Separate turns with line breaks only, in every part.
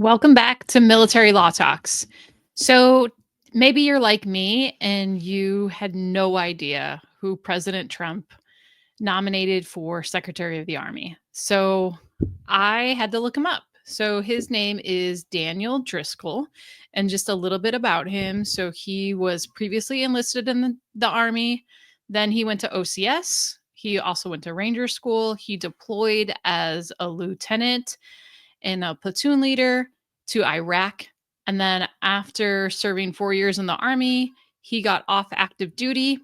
Welcome back to Military Law Talks. So maybe you're like me and you had no idea who President Trump nominated for Secretary of the Army. So I had to look him up. So his name is Daniel Driscoll, and just a little bit about him. So he was previously enlisted in the Army. Then he went to OCS. He also went to Ranger School. He deployed as a lieutenant and a platoon leader to Iraq. And then after serving 4 years in the Army, he got off active duty.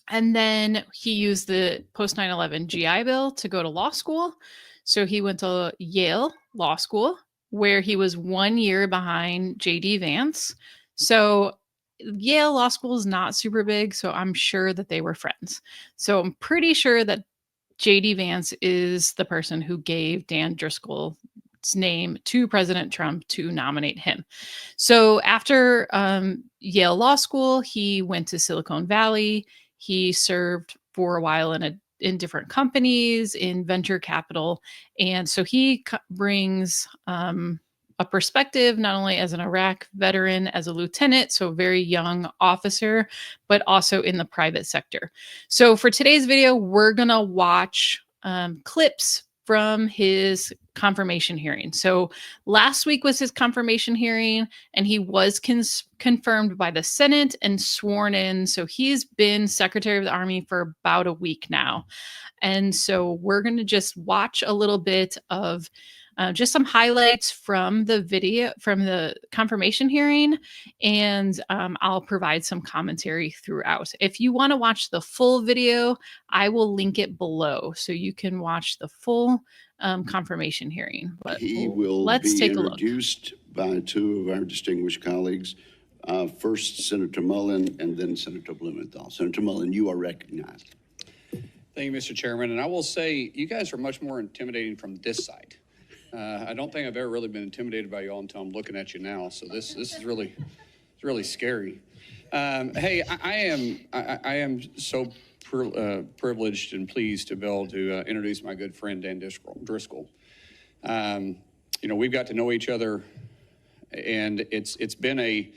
And then he used the post 9/11 GI Bill to go to law school. So he went to Yale Law School, where he was 1 year behind JD Vance. So Yale Law School is not super big, so I'm sure that they were friends. So I'm pretty sure that JD Vance is the person who gave Dan Driscoll's name to President Trump to nominate him. So after Yale Law School, he went to Silicon Valley. He served for a while in different companies in venture capital, and so he brings a perspective not only as an Iraq veteran, as a lieutenant, so a very young officer, but also in the private sector. So for today's video, we're gonna watch clips from his confirmation hearing. So last week was his confirmation hearing, and he was confirmed by the Senate and sworn in. So he's been Secretary of the Army for about a week now. And so we're going to just watch a little bit of just some highlights from the video, from the confirmation hearing, and I'll provide some commentary throughout. If you want to watch the full video, I will link it below so you can watch the full confirmation hearing. But
he will
let's
be
take a look.
Introduced by two of our distinguished colleagues. First, Senator Mullen, and then Senator Blumenthal. Senator Mullen, you are recognized.
Thank you, Mr. Chairman. And I will say, you guys are much more intimidating from this side. I don't think I've ever really been intimidated by you all until I'm looking at you now. So this is really scary. Hey, I am so privileged and pleased to be able to introduce my good friend Dan Driscoll. You know, we've got to know each other, and it's been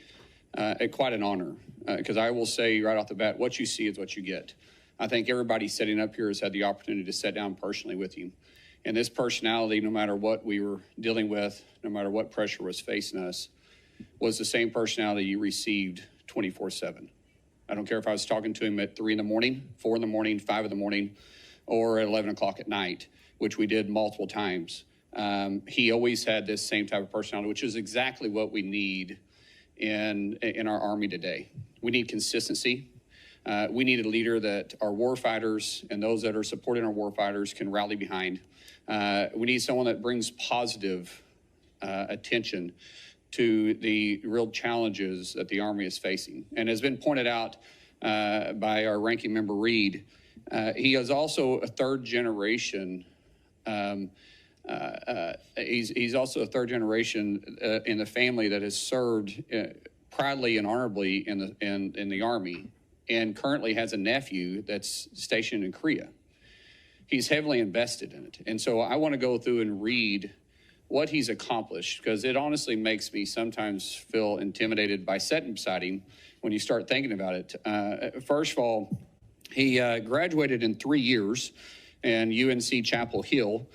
quite an honor, because I will say right off the bat, what you see is what you get. I think everybody sitting up here has had the opportunity to sit down personally with you. And this personality, no matter what we were dealing with, no matter what pressure was facing us, was the same personality you received 24/7. I don't care if I was talking to him at 3 in the morning, 4 in the morning, 5 in the morning, or at 11 o'clock at night, which we did multiple times. He always had this same type of personality, which is exactly what we need in our Army today. We need consistency. We need a leader that our warfighters and those that are supporting our warfighters can rally behind. We need someone that brings positive attention to the real challenges that the Army is facing. And has been pointed out by our ranking member Reed, he is also a third generation. He's also a third generation in the family that has served proudly and honorably in the Army, and currently has a nephew that's stationed in Korea. He's heavily invested in it. And so I want to go through and read what he's accomplished, because it honestly makes me sometimes feel intimidated by sitting beside him when you start thinking about it. First of all, he graduated in 3 years in UNC Chapel Hill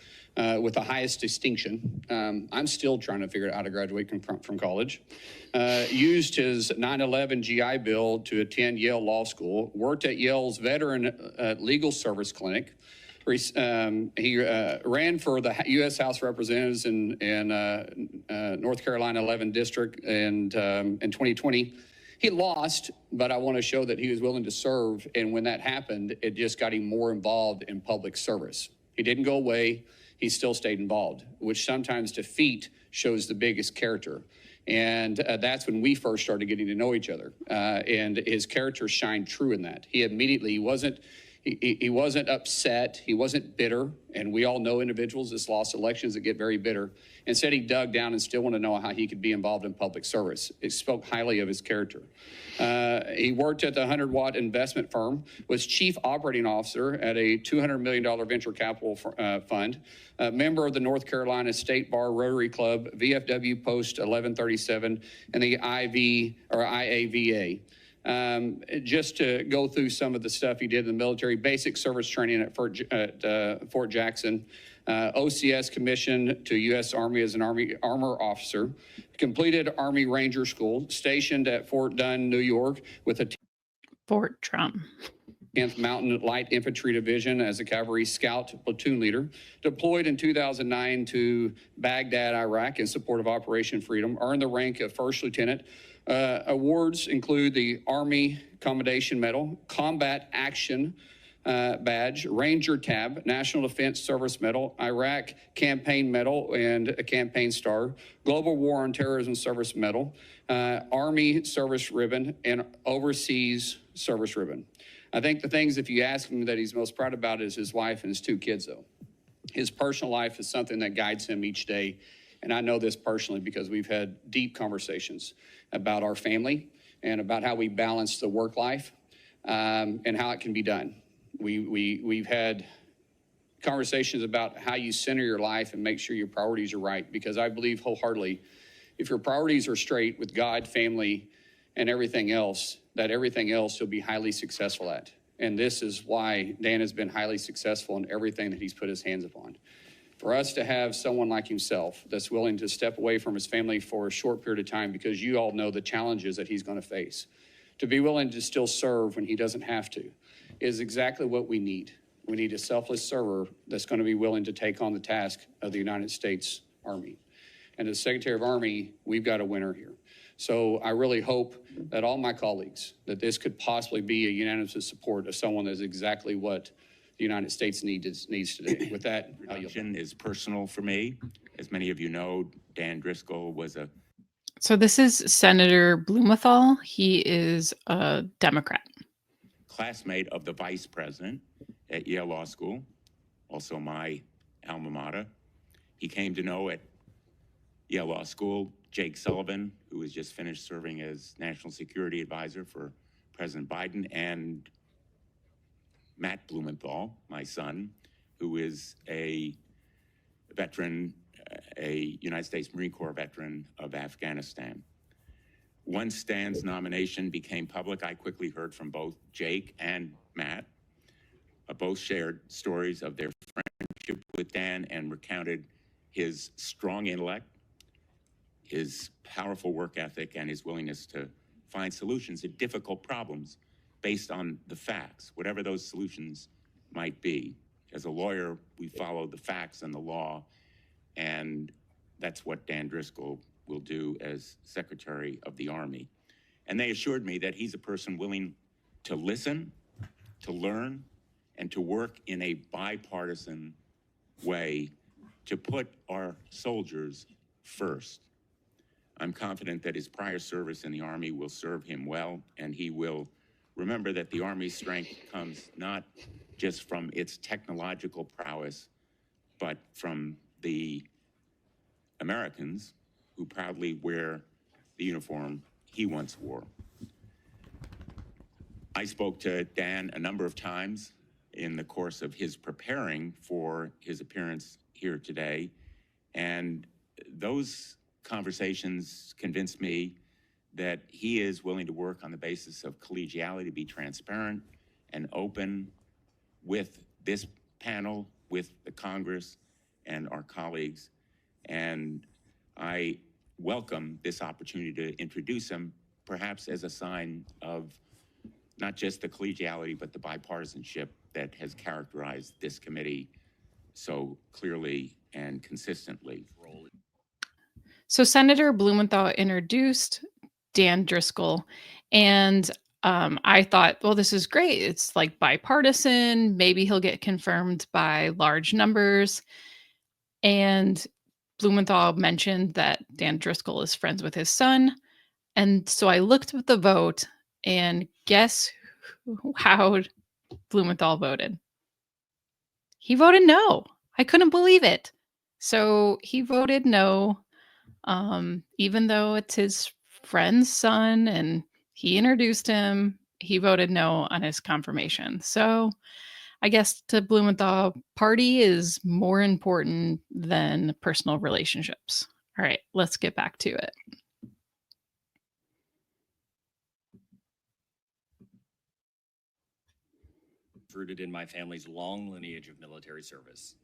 with the highest distinction. I'm still trying to figure out how to graduate from college. Used his 9/11 GI Bill to attend Yale Law School, worked at Yale's Veteran Legal Service Clinic. He ran for the U.S. House of Representatives in North Carolina 11 District in 2020. He lost, but I want to show that he was willing to serve, and when that happened, it just got him more involved in public service. He didn't go away. He still stayed involved, which sometimes defeat shows the biggest character. And that's when we first started getting to know each other. And his character shined true in that. He wasn't He wasn't upset. He wasn't bitter. And we all know individuals that's lost elections that get very bitter. Instead, he dug down and still wanted to know how he could be involved in public service. It spoke highly of his character. He worked at the 100-watt investment firm, was chief operating officer at a $200 million venture capital fund, a member of the North Carolina State Bar Rotary Club, VFW Post 1137, and the IAVA. Just to go through some of the stuff he did in the military: basic service training at Fort Jackson, OCS commission to U.S. Army as an armor officer, completed Army Ranger School, stationed at Fort Dunn, New York, with a
Fort Trump.
10th Mountain Light Infantry Division as a cavalry scout platoon leader, deployed in 2009 to Baghdad, Iraq in support of Operation Freedom, earned the rank of first lieutenant. Awards include the Army Commendation Medal, Combat Action Badge, Ranger Tab, National Defense Service Medal, Iraq Campaign Medal and a Campaign Star, Global War on Terrorism Service Medal, Army Service Ribbon, and Overseas Service Ribbon. I think the things, if you ask him, that he's most proud about is his wife and his 2 kids, though. His personal life is something that guides him each day. And I know this personally because we've had deep conversations about our family and about how we balance the work life and how it can be done. We've had conversations about how you center your life and make sure your priorities are right, because I believe wholeheartedly, if your priorities are straight with God, family, and everything else, that everything else you'll be highly successful at. And this is why Dan has been highly successful in everything that he's put his hands upon. For us to have someone like himself that's willing to step away from his family for a short period of time, because you all know the challenges that he's going to face, to be willing to still serve when he doesn't have to, is exactly what we need. We need a selfless server that's going to be willing to take on the task of the United States Army. And as Secretary of Army, we've got a winner here. So I really hope that all my colleagues, that this could possibly be a unanimous support of someone that's exactly what the United States needs today. With that,
reduction is personal for me. As many of you know, Dan Driscoll was a...
So this is Senator Blumenthal. He is a Democrat.
Classmate of the vice president at Yale Law School, also my alma mater. He came to know at Yale Law School Jake Sullivan, who has just finished serving as National Security Advisor for President Biden, and Matt Blumenthal, my son, who is a veteran, a United States Marine Corps veteran of Afghanistan. Once Dan's nomination became public, I quickly heard from both Jake and Matt. Both shared stories of their friendship with Dan and recounted his strong intellect, his powerful work ethic, and his willingness to find solutions to difficult problems based on the facts, whatever those solutions might be. As a lawyer, we follow the facts and the law, and that's what Dan Driscoll will do as Secretary of the Army. And they assured me that he's a person willing to listen, to learn, and to work in a bipartisan way to put our soldiers first. I'm confident that his prior service in the Army will serve him well, and he will remember that the Army's strength comes not just from its technological prowess, but from the Americans who proudly wear the uniform he once wore. I spoke to Dan a number of times in the course of his preparing for his appearance here today, and those conversations convinced me that he is willing to work on the basis of collegiality, be transparent and open with this panel, with the Congress and our colleagues. And I welcome this opportunity to introduce him, perhaps as a sign of not just the collegiality, but the bipartisanship that has characterized this committee so clearly and consistently.
So Senator Blumenthal introduced Dan Driscoll, and I thought, well, this is great. It's like bipartisan. Maybe he'll get confirmed by large numbers. And Blumenthal mentioned that Dan Driscoll is friends with his son. And so I looked at the vote, and guess how Blumenthal voted? He voted no. I couldn't believe it. So he voted no, even though it's his friend's son and he introduced him, he voted no on his confirmation. So I guess to Blumenthal, party is more important than personal relationships. All right, let's get back to it.
Rooted in my family's long lineage of military service.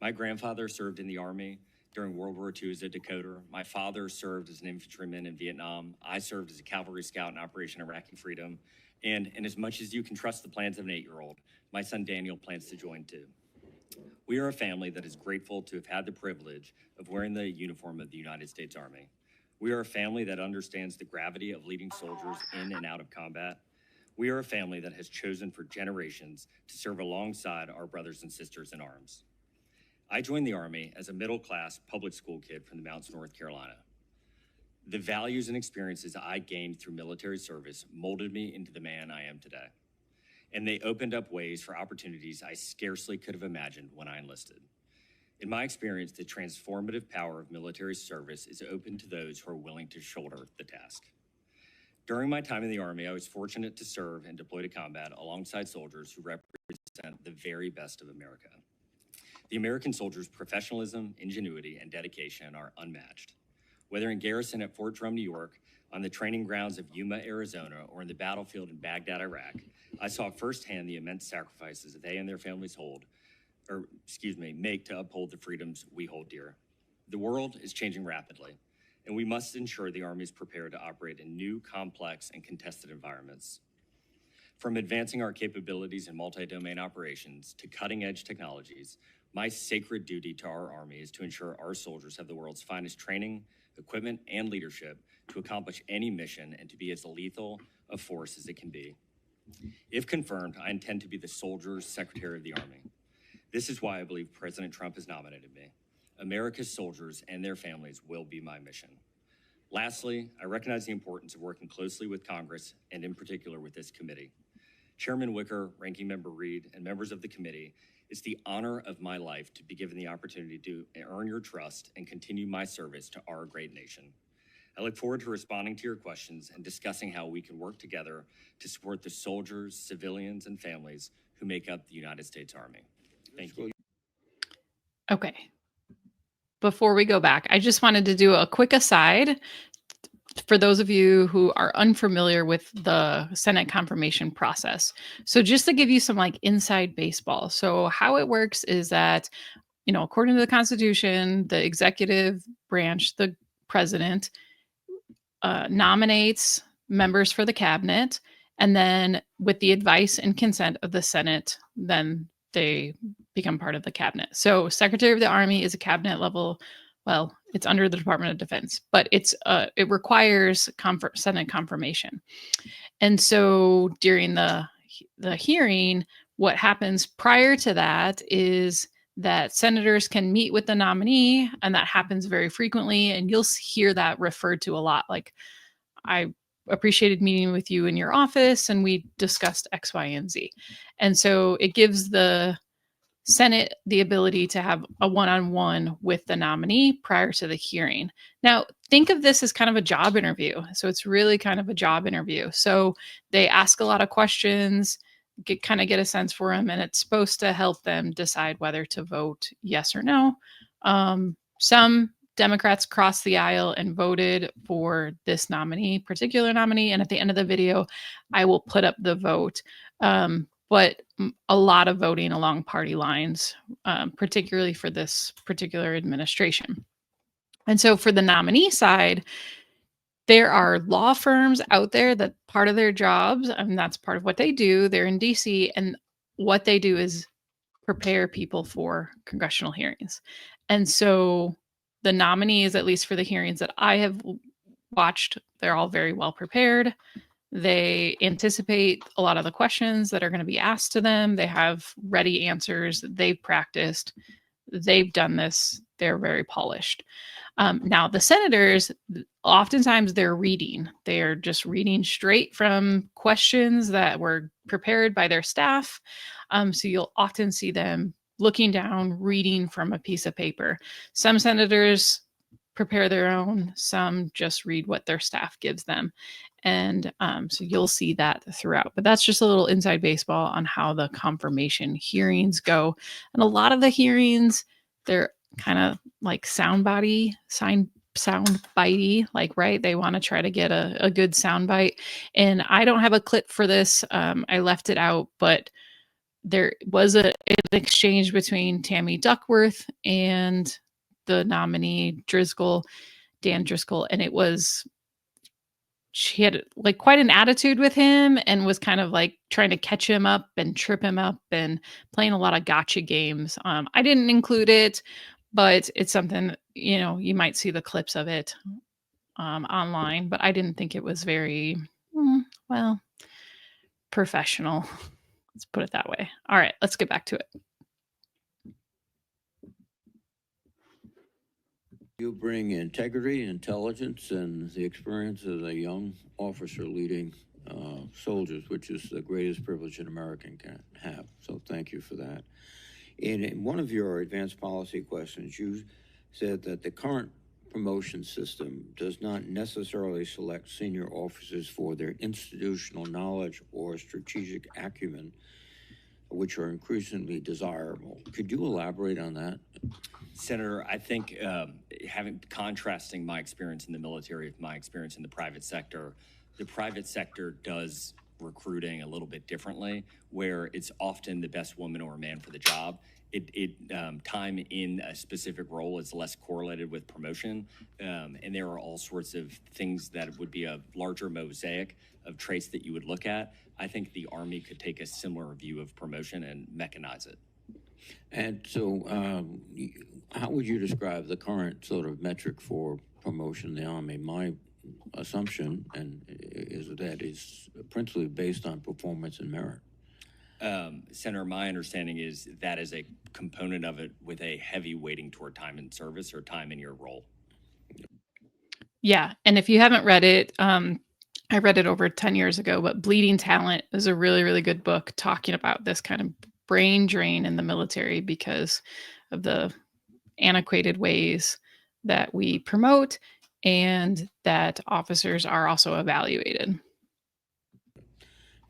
My grandfather served in the Army during World War II as a decoder. My father served as an infantryman in Vietnam. I served as a cavalry scout in Operation Iraqi Freedom. And as much as you can trust the plans of an 8-year-old, my son Daniel plans to join too. We are a family that is grateful to have had the privilege of wearing the uniform of the United States Army. We are a family that understands the gravity of leading soldiers in and out of combat. We are a family that has chosen for generations to serve alongside our brothers and sisters in arms. I joined the Army as a middle-class public school kid from the mountains of North Carolina. The values and experiences I gained through military service molded me into the man I am today. And they opened up ways for opportunities I scarcely could have imagined when I enlisted. In my experience, the transformative power of military service is open to those who are willing to shoulder the task. During my time in the Army, I was fortunate to serve and deploy to combat alongside soldiers who represent the very best of America. The American soldiers' professionalism, ingenuity, and dedication are unmatched. Whether in garrison at Fort Drum, New York, on the training grounds of Yuma, Arizona, or in the battlefield in Baghdad, Iraq, I saw firsthand the immense sacrifices that they and their families make to uphold the freedoms we hold dear. The world is changing rapidly, and we must ensure the Army is prepared to operate in new, complex, and contested environments. From advancing our capabilities in multi-domain operations to cutting-edge technologies, my sacred duty to our Army is to ensure our soldiers have the world's finest training, equipment, and leadership to accomplish any mission and to be as lethal a force as it can be. If confirmed, I intend to be the Soldiers' Secretary of the Army. This is why I believe President Trump has nominated me. America's soldiers and their families will be my mission. Lastly, I recognize the importance of working closely with Congress and in particular with this committee. Chairman Wicker, Ranking Member Reed, and members of the committee, it's the honor of my life to be given the opportunity to earn your trust and continue my service to our great nation. I look forward to responding to your questions and discussing how we can work together to support the soldiers, civilians, and families who make up the United States Army. Thank you.
Okay. Before we go back, I just wanted to do a quick aside for those of you who are unfamiliar with the Senate confirmation process. So just to give you some like inside baseball. So how it works is that, according to the Constitution, the executive branch, the president, nominates members for the cabinet, and then with the advice and consent of the Senate, then they become part of the cabinet. So Secretary of the Army is a cabinet level. Well, it's under the Department of Defense, but it requires Senate confirmation. And so during the hearing, what happens prior to that is that senators can meet with the nominee, and that happens very frequently. And you'll hear that referred to a lot. Like, I appreciated meeting with you in your office, and we discussed X, Y, and Z. And so it gives the Senate the ability to have a one-on-one with the nominee prior to the hearing. Now, think of this as kind of a job interview. So it's really kind of a job interview. So they ask a lot of questions, get a sense for them, and it's supposed to help them decide whether to vote yes or no. Some Democrats crossed the aisle and voted for this particular nominee. And at the end of the video, I will put up the vote. But a lot of voting along party lines, particularly for this particular administration. And so for the nominee side, there are law firms out there that part of their jobs, and that's part of what they do, they're in DC, and what they do is prepare people for congressional hearings. And so the nominees, at least for the hearings that I have watched, they're all very well prepared. They anticipate a lot of the questions that are going to be asked to them. They have ready answers. They've practiced. They've done this. They're very polished. Now, the senators, oftentimes they're reading. They're just reading straight from questions that were prepared by their staff. So you'll often see them looking down, reading from a piece of paper. Some senators prepare their own, some just read what their staff gives them. And so you'll see that throughout. But that's just a little inside baseball on how the confirmation hearings go. And a lot of the hearings, they're kind of like sound bitey, like, right? They want to try to get a good sound bite. And I don't have a clip for this. I left it out, but there was an exchange between Tammy Duckworth and the nominee Dan Driscoll, and she had like quite an attitude with him and was kind of like trying to catch him up and trip him up and playing a lot of gotcha games. I didn't include it, but it's something, you might see the clips of it online, but I didn't think it was very, well, professional. Let's put it that way. All right, let's get back to it.
You bring integrity, intelligence, and the experience as a young officer leading soldiers, which is the greatest privilege an American can have. So thank you for that. In one of your advanced policy questions, you said that the current promotion system does not necessarily select senior officers for their institutional knowledge or strategic acumen, which are increasingly desirable. Could you elaborate on that?
Senator, I think contrasting my experience in the military with my experience in the private sector does recruiting a little bit differently, where it's often the best woman or man for the job. Time in a specific role is less correlated with promotion, and there are all sorts of things that would be a larger mosaic of traits that you would look at. I think the Army could take a similar view of promotion and mechanize it.
And so how would you describe the current sort of metric for promotion in the Army? My assumption is that it's principally based on performance and merit.
Senator, my understanding is that is a component of it with a heavy weighting toward time in service or time in your role.
Yeah, and if you haven't read it, I read it over 10 years ago, but Bleeding Talent is a really, really good book talking about this kind of brain drain in the military because of the antiquated ways that we promote and that officers are also evaluated.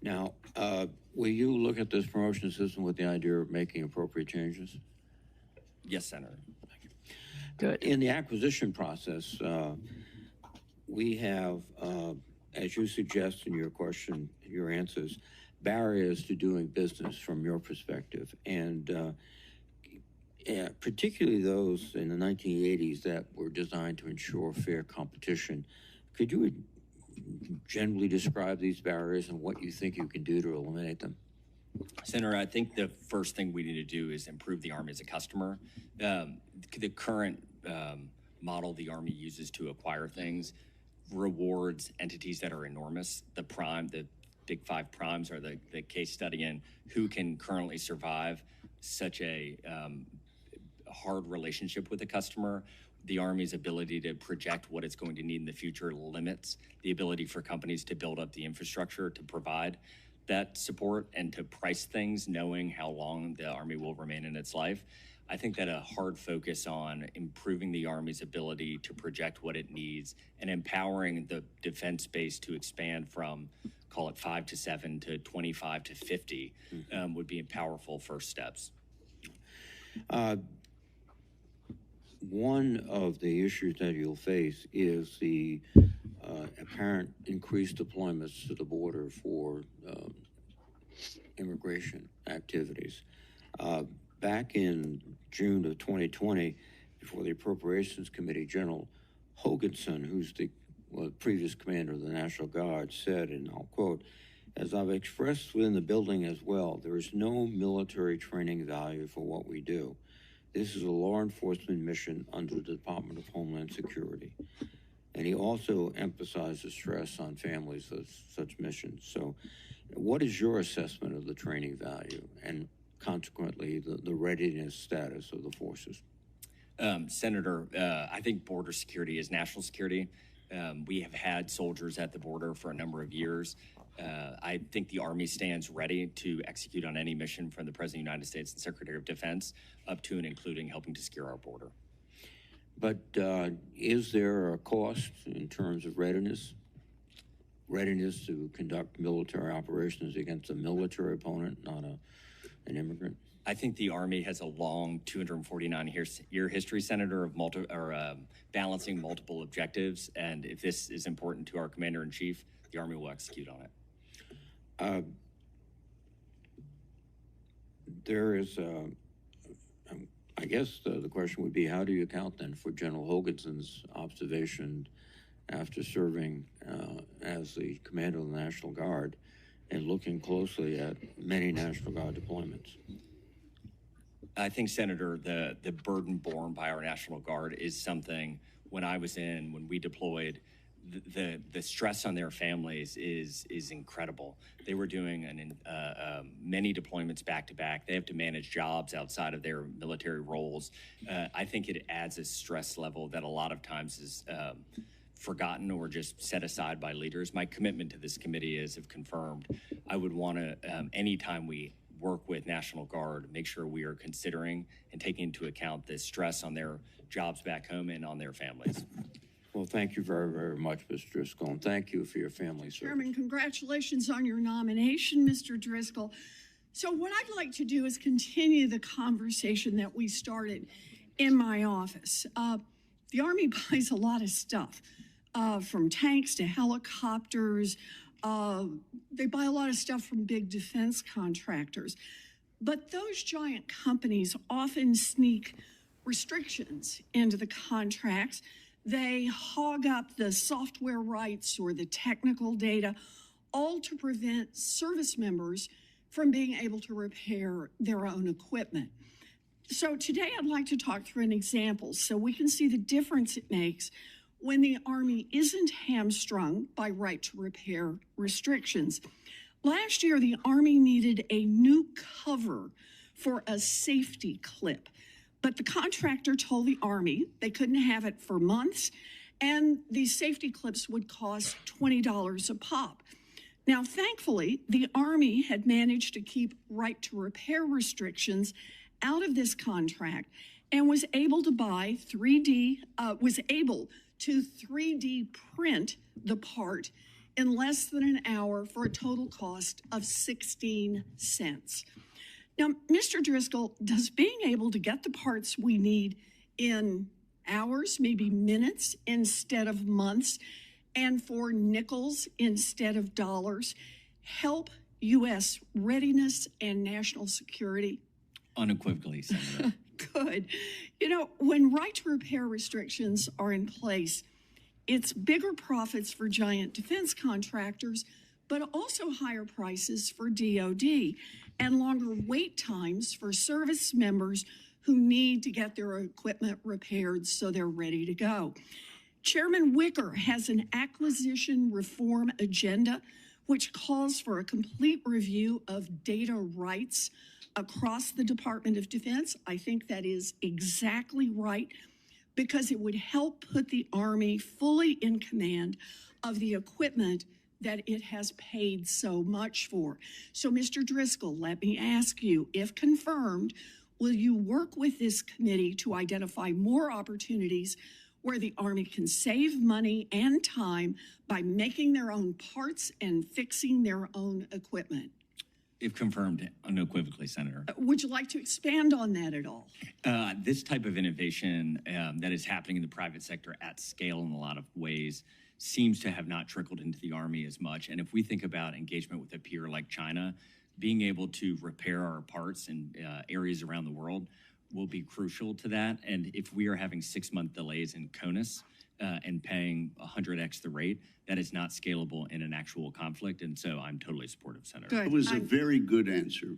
Now, will you look at this promotion system with the idea of making appropriate changes?
Yes, Senator.
Good.
In the acquisition process, we have, as you suggest in your question, your answers, barriers to doing business from your perspective, and particularly those in the 1980s that were designed to ensure fair competition. Could you generally describe these barriers and what you think you can do to eliminate them?
Senator, I think the first thing we need to do is improve the Army as a customer. The current model the Army uses to acquire things rewards entities that are enormous. The big five primes are the case study in who can currently survive such a hard relationship with the customer. The Army's ability to project what it's going to need in the future limits the ability for companies to build up the infrastructure to provide that support and to price things knowing how long the Army will remain in its life. I think that a hard focus on improving the Army's ability to project what it needs and empowering the defense base to expand from, call it 5 to 7 to 25 to 50 would be powerful first steps.
One of the issues that you'll face is the apparent increased deployments to the border for immigration activities. Back in June of 2020, before the Appropriations Committee, General Hoganson, who's the previous commander of the National Guard, said, and I'll quote, "As I've expressed within the building as well, there is no military training value for what we do. This is a law enforcement mission under the Department of Homeland Security." And he also emphasized the stress on families of such missions. So what is your assessment of the training value and consequently the readiness status of the forces?
Senator, I think border security is national security. We have had soldiers at the border for a number of years. I think the Army stands ready to execute on any mission from the President of the United States and Secretary of Defense, up to and including helping to secure our border.
But is there a cost in terms of readiness to conduct military operations against a military opponent, not an immigrant?
I think the Army has a long 249-year history, Senator, of balancing multiple objectives. And if this is important to our Commander-in-Chief, the Army will execute on it.
There is, I guess the question would be, how do you account then for General Hoganson's observation after serving as the commander of the National Guard and looking closely at many National Guard deployments?
I think, Senator, the burden borne by our National Guard is something, when we deployed, the stress on their families is incredible. They were doing many deployments back to back. They have to manage jobs outside of their military roles. I think it adds a stress level that a lot of times is forgotten or just set aside by leaders. My commitment to this committee is, if confirmed, I would want to, anytime we work with National Guard, make sure we are considering and taking into account the stress on their jobs back home and on their families.
Well, thank you very, very much, Mr. Driscoll, and thank you for your family service.
Chairman, congratulations on your nomination, Mr. Driscoll. So what I'd like to do is continue the conversation that we started in my office. The Army buys a lot of stuff, from tanks to helicopters. They buy a lot of stuff from big defense contractors. But those giant companies often sneak restrictions into the contracts. They hog up the software rights or the technical data, all to prevent service members from being able to repair their own equipment. So today I'd like to talk through an example so we can see the difference it makes when the Army isn't hamstrung by right to repair restrictions. Last year, the Army needed a new cover for a safety clip, but the contractor told the Army they couldn't have it for months, and these safety clips would cost $20 a pop. Now, thankfully, the Army had managed to keep right to repair restrictions out of this contract and was able to 3D print the part in less than an hour for a total cost of 16 cents. Now, Mr. Driscoll, does being able to get the parts we need in hours, maybe minutes instead of months, and for nickels instead of dollars, help U.S. readiness and national security?
Unequivocally, Senator.
Good. You know, when right to repair restrictions are in place, it's bigger profits for giant defense contractors, but also higher prices for DOD and longer wait times for service members who need to get their equipment repaired so they're ready to go. Chairman Wicker has an acquisition reform agenda which calls for a complete review of data rights across the Department of Defense. I think that is exactly right, because it would help put the Army fully in command of the equipment that it has paid so much for. So, Mr. Driscoll, let me ask you, if confirmed, will you work with this committee to identify more opportunities where the Army can save money and time by making their own parts and fixing their own equipment?
If confirmed, unequivocally, Senator.
Would you like to expand on that at all?
This type of innovation that is happening in the private sector at scale in a lot of ways seems to have not trickled into the Army as much. And if we think about engagement with a peer like China, being able to repair our parts in areas around the world will be crucial to that. And if we are having 6-month delays in CONUS and paying 100x the rate, that is not scalable in an actual conflict. And so I'm totally supportive, Senator.
Good.
It was a very good answer.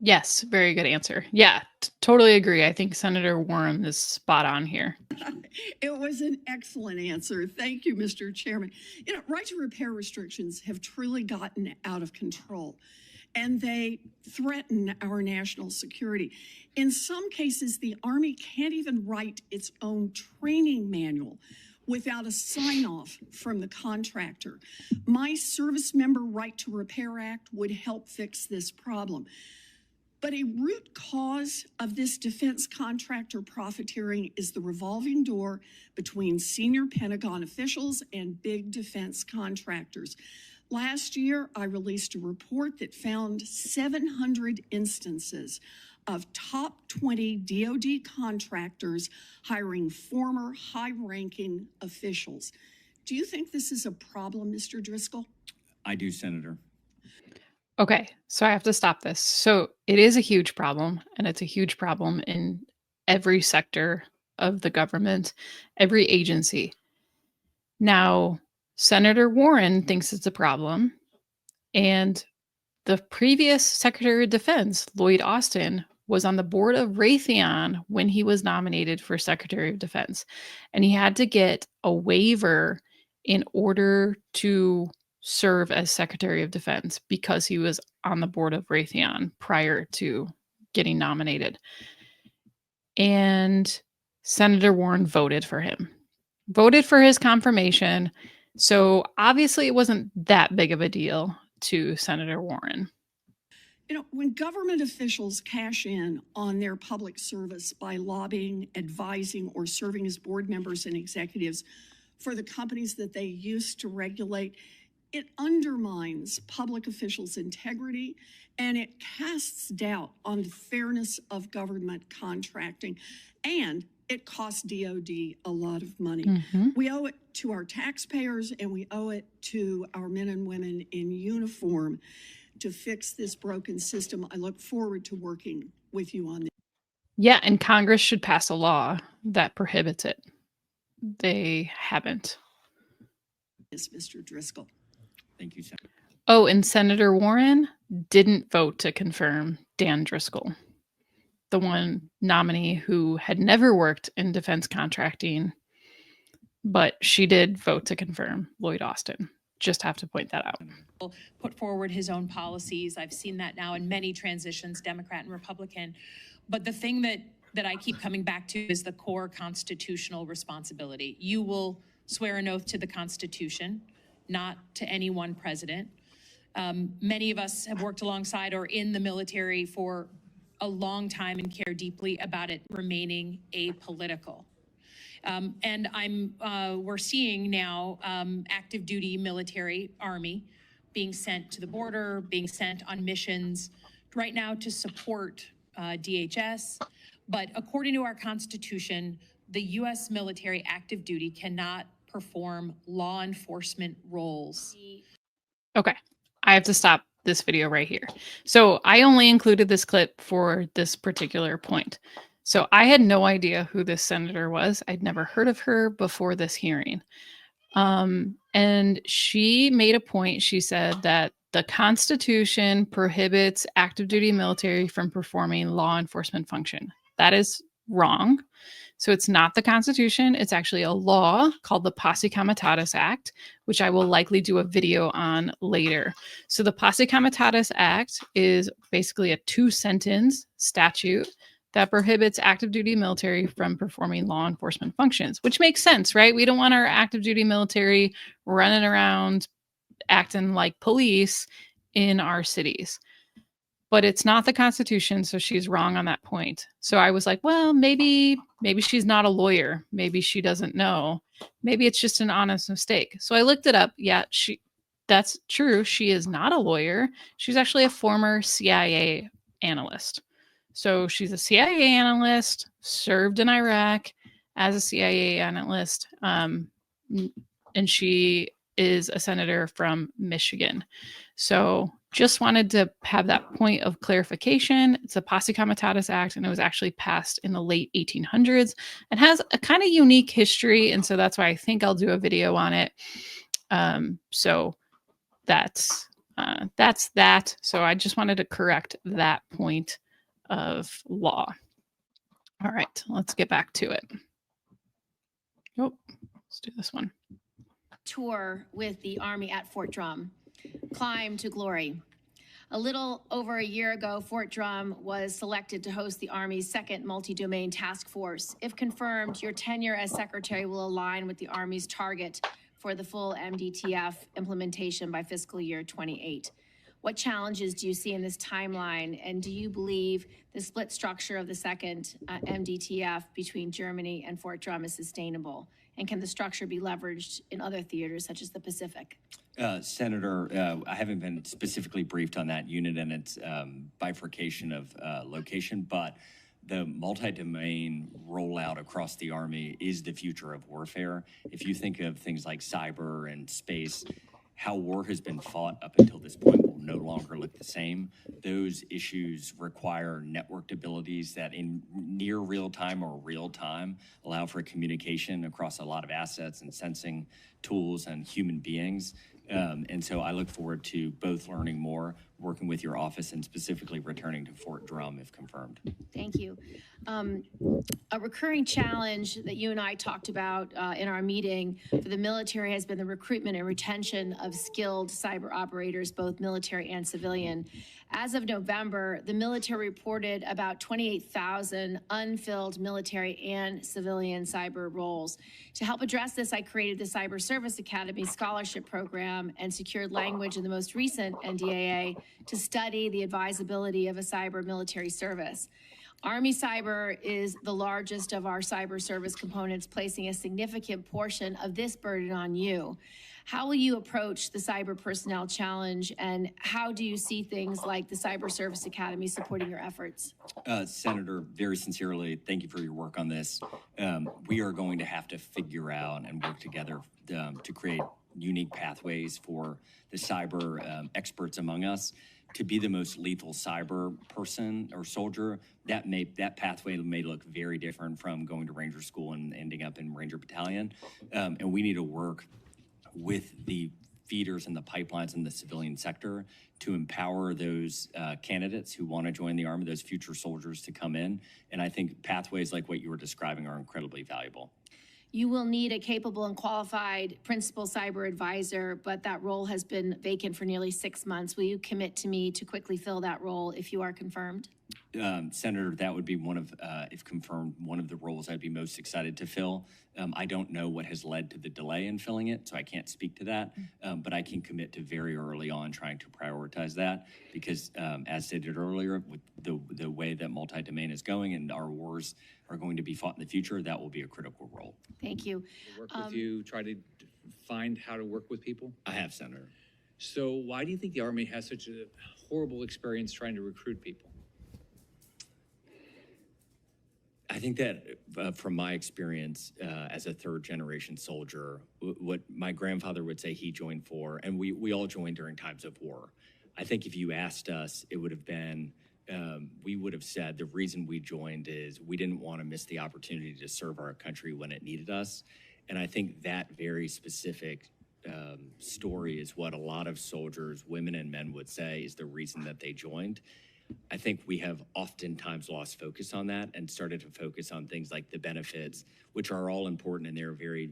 Yes, very good answer. Yeah, totally agree. I think Senator Warren is spot on here.
It was an excellent answer. Thank you, Mr. Chairman. You know, right to repair restrictions have truly gotten out of control, and they threaten our national security. In some cases, the Army can't even write its own training manual without a sign off from the contractor. My Service Member Right to Repair Act would help fix this problem. But a root cause of this defense contractor profiteering is the revolving door between senior Pentagon officials and big defense contractors. Last year, I released a report that found 700 instances of top 20 DoD contractors hiring former high-ranking officials. Do you think this is a problem, Mr. Driscoll?
I do, Senator.
Okay, so I have to stop this. So it is a huge problem, and it's a huge problem in every sector of the government, every agency. Now, Senator Warren thinks it's a problem, and the previous Secretary of Defense, Lloyd Austin, was on the board of Raytheon when he was nominated for Secretary of Defense, and he had to get a waiver in order to serve as Secretary of Defense because he was on the board of Raytheon prior to getting nominated. And Senator Warren voted for him, voted for his confirmation. So obviously it wasn't that big of a deal to Senator Warren.
You know, when government officials cash in on their public service by lobbying, advising, or serving as board members and executives for the companies that they used to regulate, it undermines public officials' integrity and it casts doubt on the fairness of government contracting, and it costs DoD a lot of money. We owe it to our taxpayers and we owe it to our men and women in uniform to fix this broken system. I look forward to working with you on this.
Yeah, and Congress should pass a law that prohibits it. They haven't.
Mr. Driscoll.
Thank you, Senator.
Oh, and Senator Warren didn't vote to confirm Dan Driscoll, the one nominee who had never worked in defense contracting, but she did vote to confirm Lloyd Austin. Just have to point that out.
Put forward his own policies. I've seen that now in many transitions, Democrat and Republican. But the thing that I keep coming back to is the core constitutional responsibility. You will swear an oath to the Constitution, not to any one president. Many of us have worked alongside or in the military for a long time and care deeply about it remaining apolitical. And we're seeing now active duty military, Army, being sent to the border, being sent on missions right now to support DHS. But according to our Constitution, the U.S. military active duty cannot perform law enforcement roles.
Okay, I have to stop this video right here. So I only included this clip for this particular point. So I had no idea who this senator was. I'd never heard of her before this hearing. And she made a point. She said that the Constitution prohibits active duty military from performing law enforcement function. That is wrong. So it's not the Constitution. It's actually a law called the Posse Comitatus Act, which I will likely do a video on later. So the Posse Comitatus Act is basically a 2-sentence statute that prohibits active duty military from performing law enforcement functions, which makes sense, right? We don't want our active duty military running around acting like police in our cities. But it's not the Constitution, so she's wrong on that point. So I was like, well, maybe she's not a lawyer. Maybe she doesn't know. Maybe it's just an honest mistake. So I looked it up. Yeah, that's true. She is not a lawyer. She's actually a former CIA analyst. So she's a CIA analyst, served in Iraq as a CIA analyst, and she is a senator from Michigan. So just wanted to have that point of clarification. It's a Posse Comitatus Act, and it was actually passed in the late 1800s and has a kind of unique history. And so that's why I think I'll do a video on it. So that's that. So I just wanted to correct that point of law. All right, let's get back to it. Oh, let's do this one.
Tour with the Army at Fort Drum, Climb to Glory. A little over a year ago, Fort Drum was selected to host the Army's second multi-domain task force. If confirmed, your tenure as secretary will align with the Army's target for the full MDTF implementation by fiscal year 28. What challenges do you see in this timeline, and do you believe the split structure of the second MDTF between Germany and Fort Drum is sustainable? And can the structure be leveraged in other theaters such as the Pacific?
Senator, I haven't been specifically briefed on that unit and its bifurcation of location, but the multi-domain rollout across the Army is the future of warfare. If you think of things like cyber and space, how war has been fought up until this point will no longer look the same. Those issues require networked abilities that in near real time or real time allow for communication across a lot of assets and sensing tools and human beings. And so I look forward to both learning more, working with your office, and specifically returning to Fort Drum if confirmed.
Thank you. A recurring challenge that you and I talked about in our meeting for the military has been the recruitment and retention of skilled cyber operators, both military and civilian. As of November, the military reported about 28,000 unfilled military and civilian cyber roles. To help address this, I created the Cyber Service Academy Scholarship Program and secured language in the most recent NDAA to study the advisability of a cyber military service. Army Cyber is the largest of our cyber service components, placing a significant portion of this burden on you. How will you approach the cyber personnel challenge, and how do you see things like the Cyber Service Academy supporting your efforts?
Senator, very sincerely, thank you for your work on this. We are going to have to figure out and work together to create unique pathways for the cyber experts among us to be the most lethal cyber person or soldier. That pathway may look very different from going to Ranger School and ending up in Ranger Battalion. And we need to work with the feeders and the pipelines in the civilian sector to empower those candidates who want to join the Army, those future soldiers to come in. And I think pathways like what you were describing are incredibly valuable.
You will need a capable and qualified principal cyber advisor, but that role has been vacant for nearly 6 months. Will you commit to me to quickly fill that role if you are confirmed?
Senator, that would be one of, if confirmed, one of the roles I'd be most excited to fill. I don't know what has led to the delay in filling it, so I can't speak to that, but I can commit to very early on trying to prioritize that because, as stated earlier, with the way that multi-domain is going and our wars are going to be fought in the future, that will be a critical role.
Thank you.
Work with you, try to find how to work with people?
I have, Senator.
So why do you think the Army has such a horrible experience trying to recruit people?
I think that from my experience as a third-generation soldier, what my grandfather would say he joined for, and we all joined during times of war. I think if you asked us, it would have been, we would have said the reason we joined is we didn't want to miss the opportunity to serve our country when it needed us. And I think that very specific story is what a lot of soldiers, women and men, would say is the reason that they joined. I think we have oftentimes lost focus on that and started to focus on things like the benefits, which are all important and they're very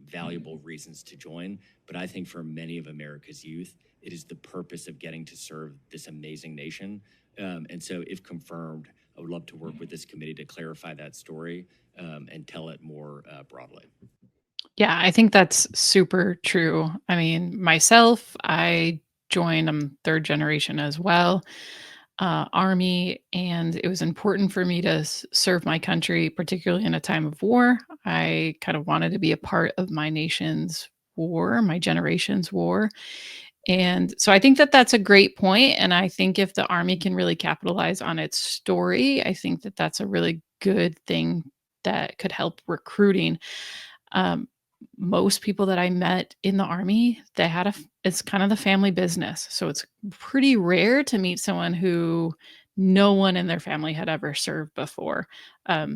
valuable reasons to join. But I think for many of America's youth, it is the purpose of getting to serve this amazing nation. And so if confirmed, I would love to work with this committee to clarify that story and tell it more broadly.
Yeah, I think that's super true. I mean, myself, I joined, I'm third generation as well. Army, and it was important for me to serve my country, particularly in a time of war. I kind of wanted to be a part of my nation's war, my generation's war. And so I think that that's a great point. And I think if the Army can really capitalize on its story, I think that that's a really good thing that could help recruiting. Most people that I met in the Army, they had it's kind of the family business. So it's pretty rare to meet someone who no one in their family had ever served before.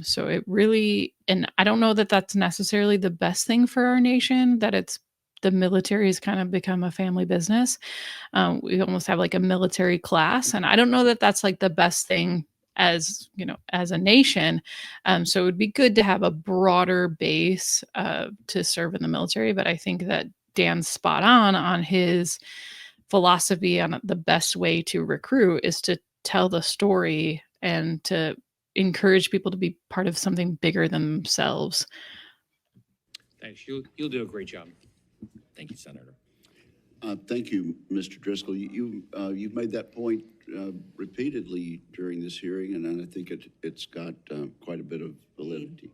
So it really, and I don't know that that's necessarily the best thing for our nation, that it's the military has kind of become a family business. We almost have like a military class. And I don't know that that's like the best thing as, you know, as a nation. So it would be good to have a broader base to serve in the military. But I think that Dan's spot on his philosophy on the best way to recruit is to tell the story and to encourage people to be part of something bigger than themselves.
Thanks. You'll do a great job.
Thank you, Senator.
Thank you, Mr. Driscoll. You've made that point repeatedly during this hearing, and I think it's got quite a bit of validity.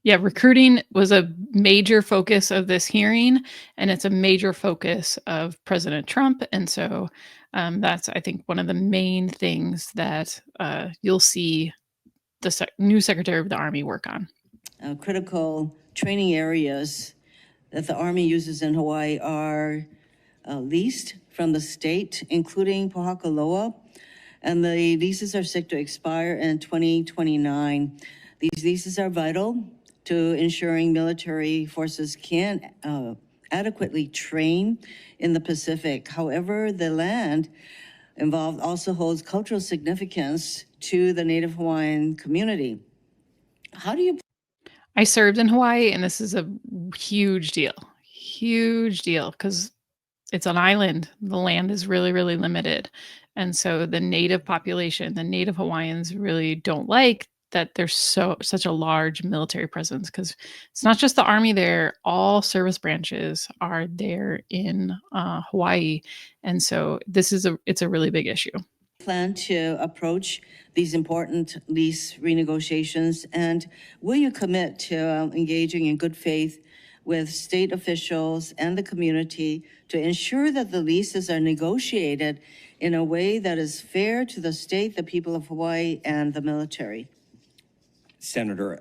Yeah, recruiting was a major focus of this hearing, and it's a major focus of President Trump. And so that's, I think, one of the main things that you'll see the new Secretary of the Army work on.
Critical training areas that the Army uses in Hawaii are leased from the state, including Pohakaloa, and the leases are set to expire in 2029. These leases are vital to ensuring military forces can adequately train in the Pacific. However, the land involved also holds cultural significance to the Native Hawaiian community. How do you...
I served in Hawaii, and this is a huge deal, because it's an island. The land is really, really limited. And so the native population, the Native Hawaiians really don't like that there's such a large military presence, because it's not just the Army there, all service branches are there in Hawaii. And so it's a really big issue.
Plan to approach these important lease renegotiations, and will you commit to engaging in good faith with state officials and the community to ensure that the leases are negotiated in a way that is fair to the state, the people of Hawaii, and the military?
Senator,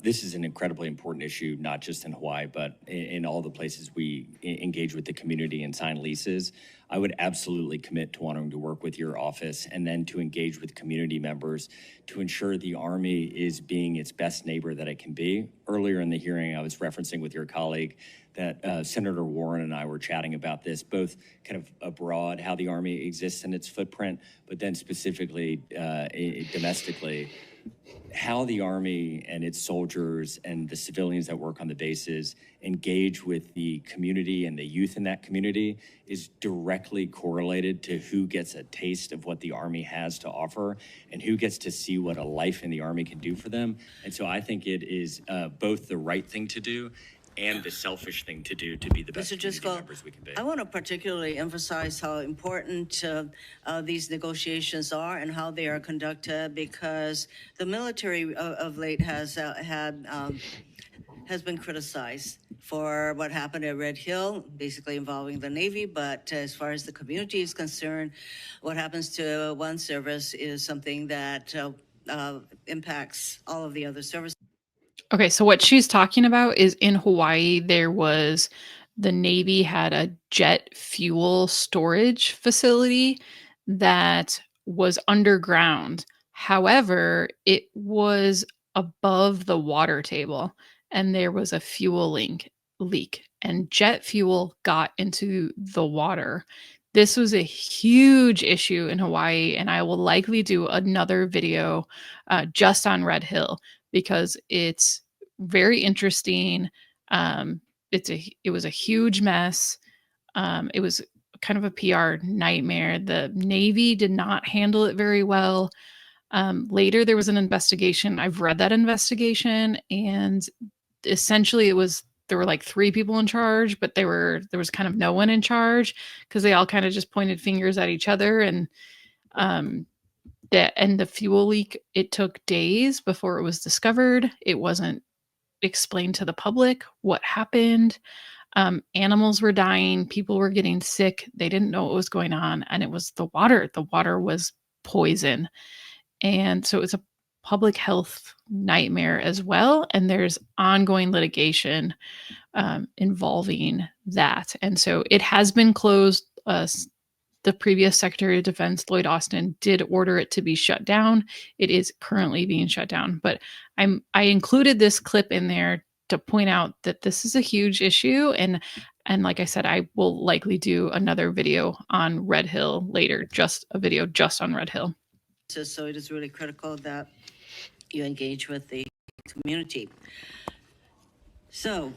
this is an incredibly important issue, not just in Hawaii, but in all the places we engage with the community and sign leases. I would absolutely commit to wanting to work with your office and then to engage with community members to ensure the Army is being its best neighbor that it can be. Earlier in the hearing, I was referencing with your colleague that Senator Warren and I were chatting about this, both kind of abroad, how the Army exists in its footprint, but then specifically domestically, how the Army and its soldiers and the civilians that work on the bases engage with the community and the youth in that community is directly correlated to who gets a taste of what the Army has to offer and who gets to see what a life in the Army can do for them. And so I think it is both the right thing to do and the selfish thing to do to be the best community members we can be.
I want to particularly emphasize how important these negotiations are and how they are conducted, because the military of late has been criticized for what happened at Red Hill, basically involving the Navy. But as far as the community is concerned, what happens to one service is something that impacts all of the other services.
Okay, so what she's talking about is in Hawaii, the Navy had a jet fuel storage facility that was underground. However, it was above the water table, and there was a fuel leak, and jet fuel got into the water. This was a huge issue in Hawaii, and I will likely do another video just on Red Hill, because it's very interesting. It was a huge mess. It was kind of a PR nightmare. The Navy did not handle it very well. Later, there was an investigation. I've read that investigation, and essentially there were like 3 people in charge, but there was kind of no one in charge, because they all kind of just pointed fingers at each other. And the fuel leak, it took days before it was discovered. It wasn't explained to the public what happened. Animals were dying, people were getting sick, they didn't know what was going on, and it was the water. The water was poison. And so it's a public health nightmare as well, and there's ongoing litigation involving that. And so it has been closed. The previous Secretary of Defense, Lloyd Austin, did order it to be shut down. It is currently being shut down. But I included this clip in there to point out that this is a huge issue. And like I said, I will likely do another video on Red Hill later, just a video just on Red Hill.
So it is really critical that you engage with the community. So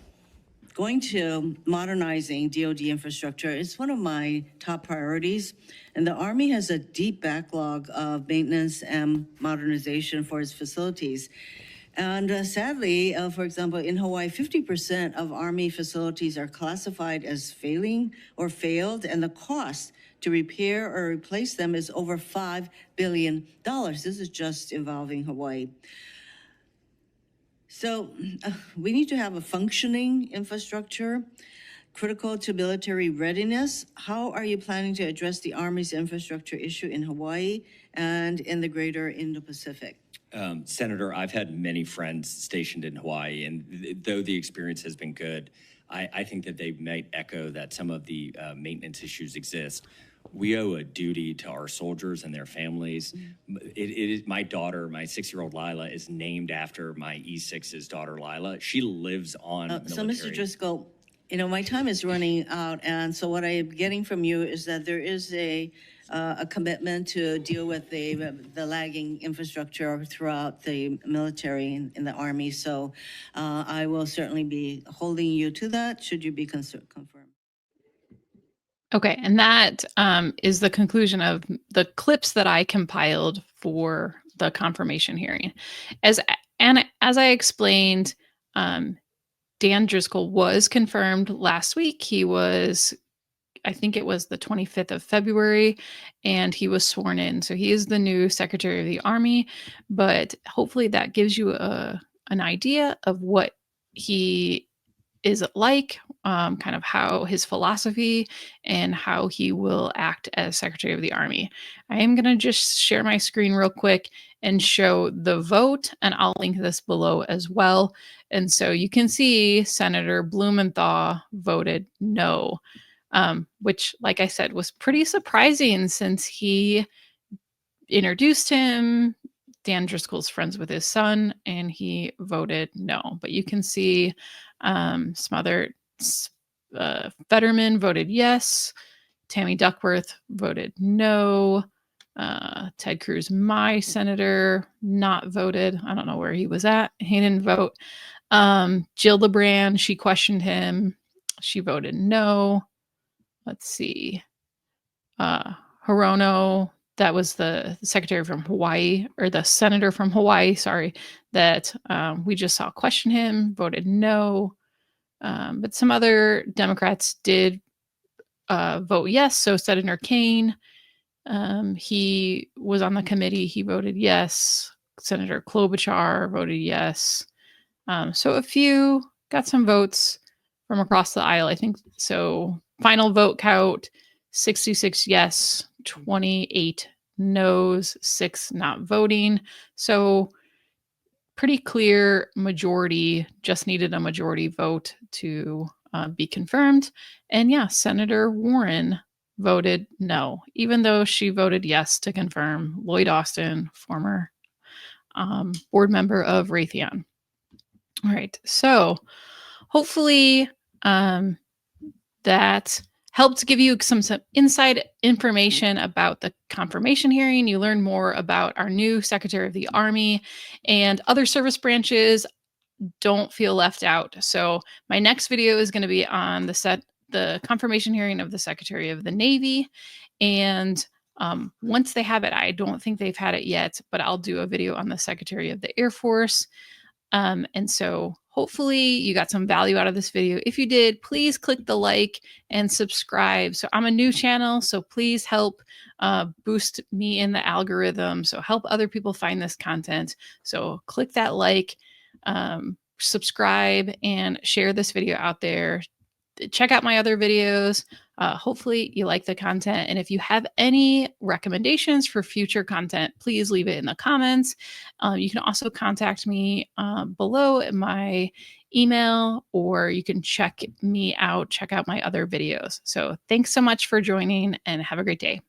going to modernizing DoD infrastructure is one of my top priorities, and the Army has a deep backlog of maintenance and modernization for its facilities. And sadly, for example, in Hawaii, 50% of Army facilities are classified as failing or failed, and the cost to repair or replace them is over $5 billion. This is just involving Hawaii. So we need to have a functioning infrastructure critical to military readiness. How are you planning to address the Army's infrastructure issue in Hawaii and in the greater Indo-Pacific?
Senator, I've had many friends stationed in Hawaii, and though the experience has been good, I think that they might echo that some of the maintenance issues exist. We owe a duty to our soldiers and their families. It is my daughter, my 6-year-old Lila, is named after my E6's daughter, Lila. She lives on military.
So, Mr. Driscoll, you know, my time is running out, and so what I'm getting from you is that there is a commitment to deal with the lagging infrastructure throughout the military and in the Army. So I will certainly be holding you to that, should you be confirmed.
Okay, and that is the conclusion of the clips that I compiled for the confirmation hearing. As I explained, Dan Driscoll was confirmed last week. He was, I think it was the 25th of February, and he was sworn in. So he is the new Secretary of the Army, but hopefully that gives you an idea of what he is like, kind of how his philosophy and how he will act as Secretary of the Army. I am going to just share my screen real quick and show the vote, and I'll link this below as well. And so you can see Senator Blumenthal voted no, which, like I said, was pretty surprising since he introduced him. Dan Driscoll's friends with his son, and he voted no. But you can see some other Fetterman voted yes. Tammy Duckworth voted no. Ted Cruz, my senator, not voted. I don't know where he was at. He didn't vote. Jill LeBrand, she questioned him. She voted no. Let's see. Hirono, that was the secretary from Hawaii, or the senator from Hawaii, sorry, that we just saw question him, voted no. But some other Democrats did vote yes. So Senator Kane, he was on the committee. He voted yes. Senator Klobuchar voted yes. So a few got some votes from across the aisle, I think. So final vote count, 66 yes, 28 no's, 6 not voting. So pretty clear majority, just needed a majority vote to be confirmed. And yeah, Senator Warren voted no, even though she voted yes to confirm Lloyd Austin, former board member of Raytheon. All right, so hopefully that helped give you some inside information about the confirmation hearing. You learned more about our new Secretary of the Army and other service branches. Don't feel left out. So my next video is going to be on the confirmation hearing of the Secretary of the Navy. And once they have it, I don't think they've had it yet, but I'll do a video on the Secretary of the Air Force. And so hopefully you got some value out of this video. If you did, please click the like and subscribe. So I'm a new channel, so please help boost me in the algorithm. So help other people find this content. So click that like, subscribe, and share this video out there. Check out my other videos. Hopefully you like the content. And if you have any recommendations for future content, please leave it in the comments. You can also contact me below in my email, or you can check out my other videos. So thanks so much for joining, and have a great day.